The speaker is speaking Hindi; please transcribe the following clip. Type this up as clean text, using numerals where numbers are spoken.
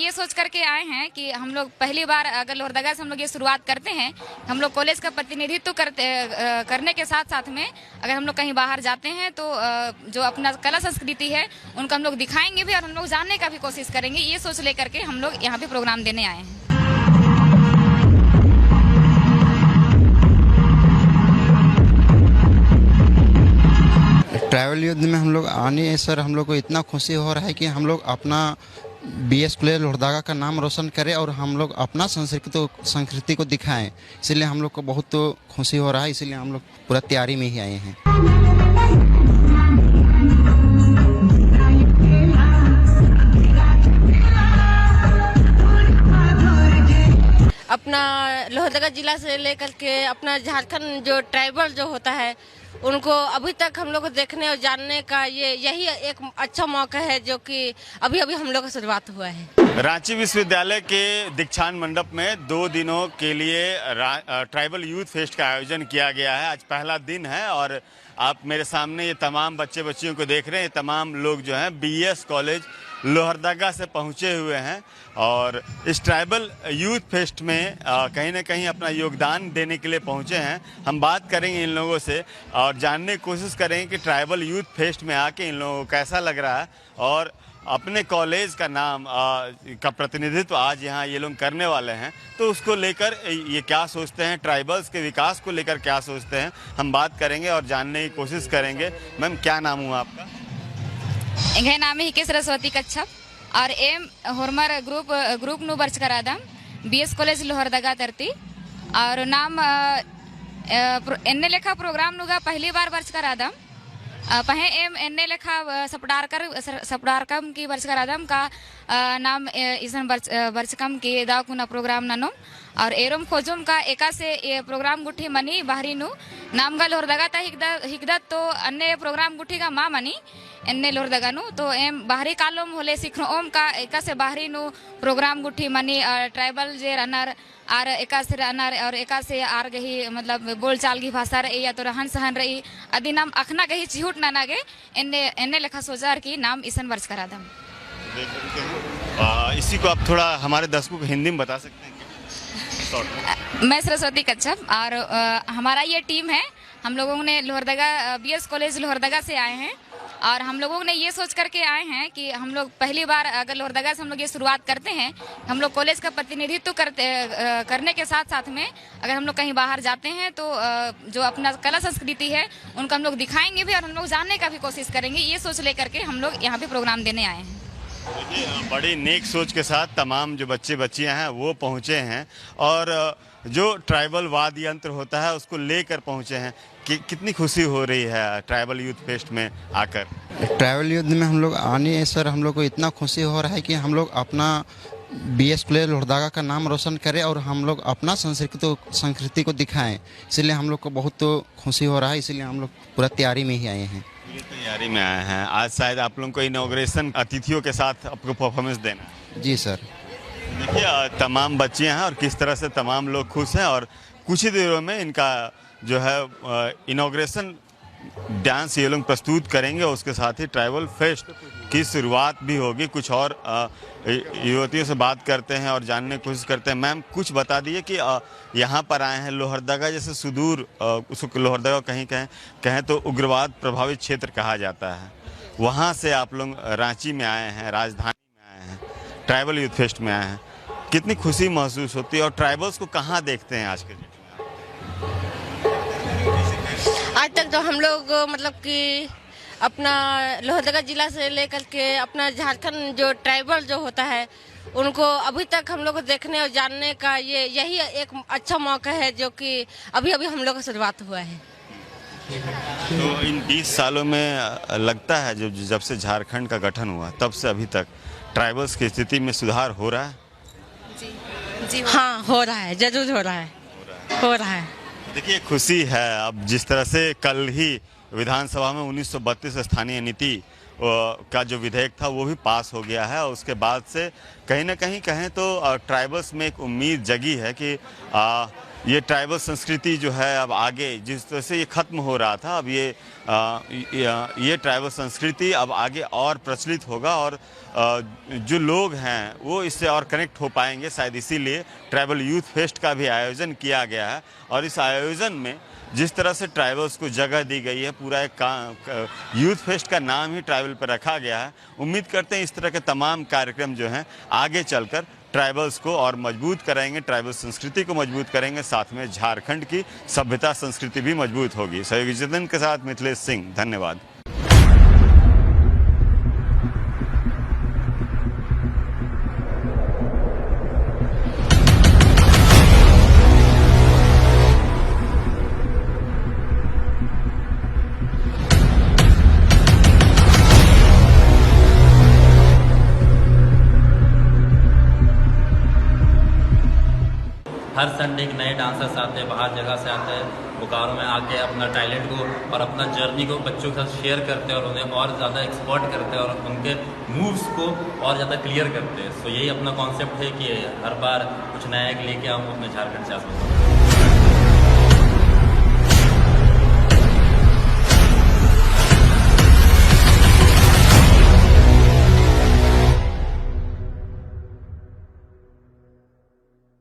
ये सोच करके आए हैं कि हम लोग पहली बार अगर लोहरदगा से हम लोग ये शुरुआत करते हैं, हम लोग कॉलेज का प्रतिनिधित्व करने के साथ साथ में अगर हम लोग कहीं बाहर जाते हैं तो जो अपना कला संस्कृति है उनको हम लोग दिखाएंगे भी और हम लोग जानने का भी कोशिश करेंगे। ये सोच लेकर के हम लोग यहाँ पे प्रोग्राम देने आए हैं। ट्रैवल युद्ध में हम लोग आने सर हम लोग को इतना खुशी हो रहा है कि हम लोग अपना BS कॉलेज लोहरदगा का नाम रोशन करें और हम लोग अपना संस्कृति को दिखाएं। इसलिए हम लोग को बहुत खुशी हो रहा है, इसलिए हम लोग पूरा तैयारी में ही आए हैं। अपना लोहरदगा जिला से लेकर के अपना झारखंड जो ट्राइबल जो होता है उनको अभी तक हम लोग को देखने और जानने का यही एक अच्छा मौका है जो कि अभी अभी हम लोग का शुरुआत हुआ है। रांची विश्वविद्यालय के दीक्षांत मंडप में 2 दिनों के लिए ट्राइबल यूथ फेस्ट का आयोजन किया गया है। आज पहला दिन है और आप मेरे सामने ये तमाम बच्चियों को देख रहे हैं। तमाम लोग जो हैं BS कॉलेज लोहरदगा से पहुंचे हुए हैं और इस ट्राइबल यूथ फेस्ट में कहीं ना कहीं अपना योगदान देने के लिए पहुंचे हैं। हम बात करेंगे इन लोगों से और जानने की कोशिश करेंगे कि ट्राइबल यूथ फेस्ट में आके इन लोगों को कैसा लग रहा है और अपने कॉलेज का नाम का प्रतिनिधित्व आज यहाँ ये लोग करने वाले हैं, तो उसको लेकर ये क्या सोचते हैं, ट्राइबल्स के विकास को लेकर क्या सोचते हैं, हम बात करेंगे और जानने की कोशिश करेंगे। मैम, क्या नाम हुआ आपका? इंगे नाम है हिके सरस्वती कच्छप और एम होरमर ग्रुप नु बर्च करादम BS कॉलेज लोहरदगा तरती और नाम एन्ने लेखा प्रोग्राम नुगा पहली बार बर्च करादम पहे एम एन्ने लेखा सपडारकम की बर्च करादम का नाम इसन बर्चकम की दाकुना प्रोग्राम ननो और एरम खोजुम का एका से ये प्रोग्राम गुठी मनी बाहरी नु नाम गा लोहरदगा ता हिकदत तो अन्य प्रोग्राम गुठी का माँ मनी एन्ने लोहरदगा नु तो एम बाहरी कालोम होले सिखनो ओम का एका से बाहरी नु प्रोग्राम गुठी मनी ट्राइबल जे रनर आर एका से रनर और एका से आर गही मतलब बोलचाल की भाषा रही या तो रहन सहन रही आदि नाम अखना गही चिहुट ना नागे एन्ने लेखा सोचार की नाम ईसन वर्ष करा दम। इसी को आप थोड़ा हमारे दर्शकों को हिंदी में बता सकते हैं? मैं सरस्वती कच्छप और हमारा ये टीम है। हम लोगों ने लोहरदगा BS कॉलेज लोहरदगा से आए हैं और हम लोगों ने ये सोच करके आए हैं कि हम लोग पहली बार अगर लोहरदगा से हम लोग ये शुरुआत करते हैं, हम लोग कॉलेज का प्रतिनिधित्व करने के साथ साथ में अगर हम लोग कहीं बाहर जाते हैं तो जो अपना कला संस्कृति है उनको हम लोग दिखाएंगे भी और हम लोग जानने का भी कोशिश करेंगे। ये सोच लेकर के हम लोग यहाँ पे प्रोग्राम देने आए हैं। देखिए, बड़ी नेक सोच के साथ तमाम जो बच्चियां हैं वो पहुंचे हैं और जो ट्राइबल वाद्य यंत्र होता है उसको लेकर पहुंचे हैं। कितनी खुशी हो रही है ट्राइबल यूथ फेस्ट में आकर? ट्रैवल युद्ध में हम लोग आने सर हम लोग को इतना खुशी हो रहा है कि हम लोग अपना BS कॉलेज लोहरदगा का नाम रोशन करें और हम लोग अपना संस्कृति को दिखाएं। इसलिए हम लोग को बहुत खुशी हो रहा है, इसलिए हम लोग पूरा तैयारी में ही आए हैं। तैयारी में आए हैं। आज शायद आप लोगों को इनॉग्रेशन अतिथियों के साथ आपको परफॉर्मेंस देना है। जी सर। देखिए, तमाम बच्चियां हैं और किस तरह से तमाम लोग खुश हैं और कुछ ही देरों में इनका जो है इनॉग्रेशन डांस ये लोग प्रस्तुत करेंगे और उसके साथ ही ट्राइबल फेस्ट की शुरुआत भी होगी। कुछ और युवतियों से बात करते हैं और जानने की कोशिश करते हैं। मैम, कुछ बता दिए कि यहाँ पर आए हैं लोहरदगा जैसे सुदूर उसको लोहरदगा कहें तो उग्रवाद प्रभावित क्षेत्र कहा जाता है, वहाँ से आप लोग रांची में आए हैं, राजधानी में आए हैं, ट्राइबल यूथ फेस्ट में आए हैं। कितनी खुशी महसूस होती है और ट्राइबल्स को कहाँ देखते हैं आज के दिन? आज तक तो हम लोग मतलब कि अपना लोहरदगा जिला से लेकर के अपना झारखंड जो ट्राइबल जो होता है उनको अभी तक हम लोग को देखने और जानने का यही एक अच्छा मौका है जो कि अभी अभी हम लोग का शुरुआत हुआ है। तो इन 20 सालों में लगता है जब से झारखंड का गठन हुआ तब से अभी तक ट्राइबल्स की स्थिति में सुधार हो रहा है? जी हाँ, हो रहा है, जरूर हो रहा है। देखिए, खुशी है। अब जिस तरह से कल ही विधानसभा में 1932 स्थानीय नीति का जो विधेयक था वो भी पास हो गया है और उसके बाद से कहीं ना कहीं कहें तो ट्राइबल्स में एक उम्मीद जगी है कि ये ट्राइबल संस्कृति जो है अब आगे जिस तरह से ये ख़त्म हो रहा था, अब ये ट्राइबल संस्कृति अब आगे और प्रचलित होगा और जो लोग हैं वो इससे और कनेक्ट हो पाएंगे। शायद इसीलिए ट्राइबल यूथ फेस्ट का भी आयोजन किया गया है और इस आयोजन में जिस तरह से ट्राइबल्स को जगह दी गई है, पूरा एक यूथ फेस्ट का नाम ही ट्राइबल पर रखा गया है। उम्मीद करते हैं इस तरह के तमाम कार्यक्रम जो हैं आगे चलकर ट्राइबल्स को और मजबूत करेंगे, ट्राइबल संस्कृति को मजबूत करेंगे, साथ में झारखंड की सभ्यता संस्कृति भी मजबूत होगी। सहयोगी जितेंद्र के साथ मिथिलेश सिंह, धन्यवाद। हर संडे एक नए डांसर्स आते हैं, बाहर जगह से आते हैं, बोकारो में आके अपना टैलेंट को और अपना जर्नी को बच्चों के साथ शेयर करते हैं और उन्हें और ज़्यादा एक्सपर्ट करते हैं और उनके मूव्स को और ज़्यादा क्लियर करते हैं। सो यही अपना कॉन्सेप्ट है कि हर बार कुछ नया लेके हम अपने झारखंड से आसपास।